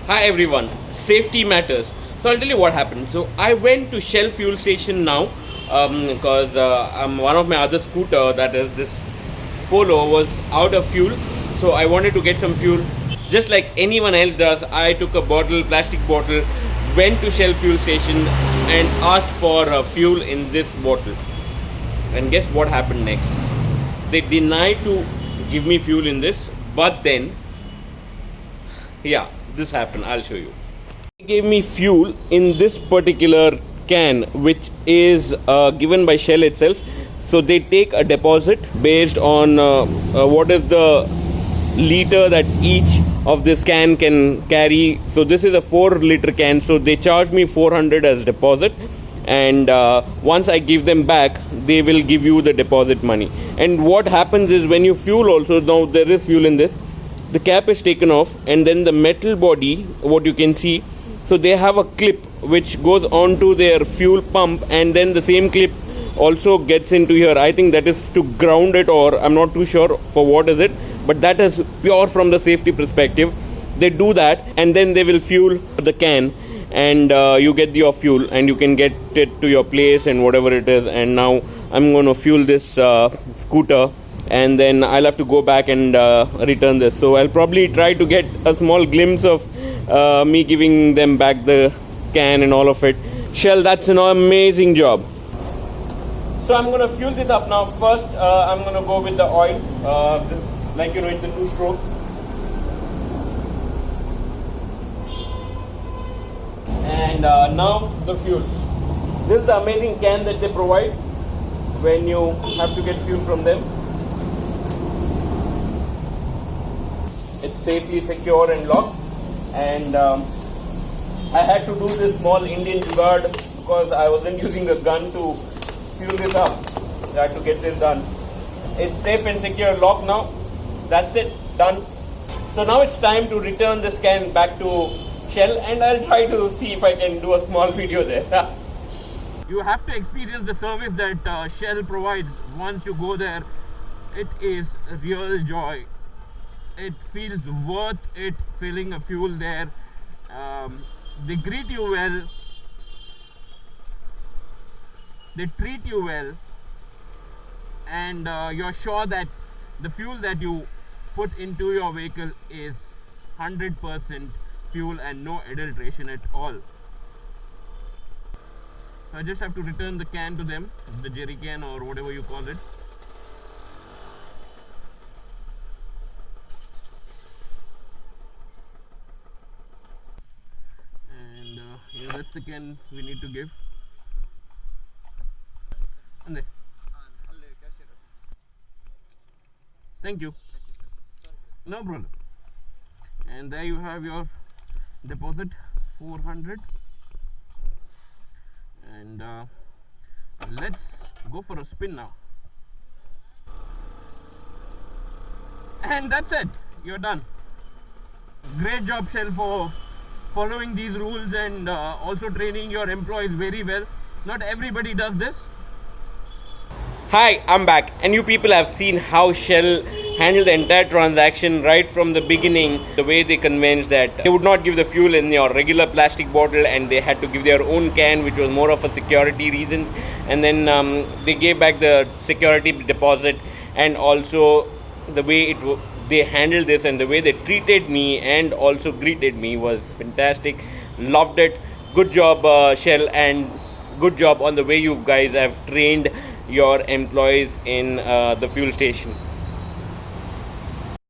Hi everyone, safety matters. So I'll tell you what happened. So I went to Shell fuel station now because one of my other scooter, that is this Polo, was out of fuel. So I wanted to get some fuel. Just like anyone else does, I took a bottle, plastic bottle, went to Shell fuel station and asked for fuel in this bottle. And guess what happened next? They denied to give me fuel in this, but then, yeah, this happened. I'll show you. They gave me fuel in this particular can, which is given by Shell itself. So they take a deposit based on what is the liter that each of this can carry. So this is a 4-liter can, so they charge me 400 as deposit, and once I give them back, they will give you the deposit money. And what happens is, when you fuel also, now there is fuel in this, the cap is taken off, and then the metal body, what you can see, so they have a clip which goes onto their fuel pump, and then the same clip also gets into here. I think that is to ground it, or I'm not too sure for what is it, but that is pure from the safety perspective. They do that, and then they will fuel the can, and you get your fuel, and you can get it to your place and whatever it is. And now I'm going to fuel this scooter, and then I'll have to go back and return this. So I'll probably try to get a small glimpse of me giving them back the can and all of it. Shell, that's an amazing job. So I'm going to fuel this up now. First, I'm going to go with the oil. This, like it's a 2-stroke. And now the fuel. This is the amazing can that they provide when you have to get fuel from them. It's safely secure and locked. And I had to do this small Indian jugaad because I wasn't using a gun to fuel this up. I had to get this done. It's safe and secure, locked now. That's it, done. So now it's time to return this can back to Shell, and I'll try to see if I can do a small video there. You have to experience the service that Shell provides once you go there. It is a real joy. It feels worth it filling a fuel there. They greet you well. They treat you well, and you're sure that the fuel that you put into your vehicle is 100% fuel and no adulteration at all. So I just have to return the can to them, the jerry can or whatever you call it. And yeah, that's the can we need to give. And thank you. No problem. And there you have your deposit, 400. And let's go for a spin now. And that's it. You're done. Great job, Shell, for following these rules and also training your employees very well. Not everybody does this. Hi, I'm back, and you people have seen how Shell handled the entire transaction right from the beginning. The way they convinced that they would not give the fuel in your regular plastic bottle, and they had to give their own can, which was more of a security reasons. And then they gave back the security deposit, and also the way they handled this and the way they treated me and also greeted me was fantastic. Loved it. Good job, Shell, and good job on the way you guys have trained your employees in the fuel station.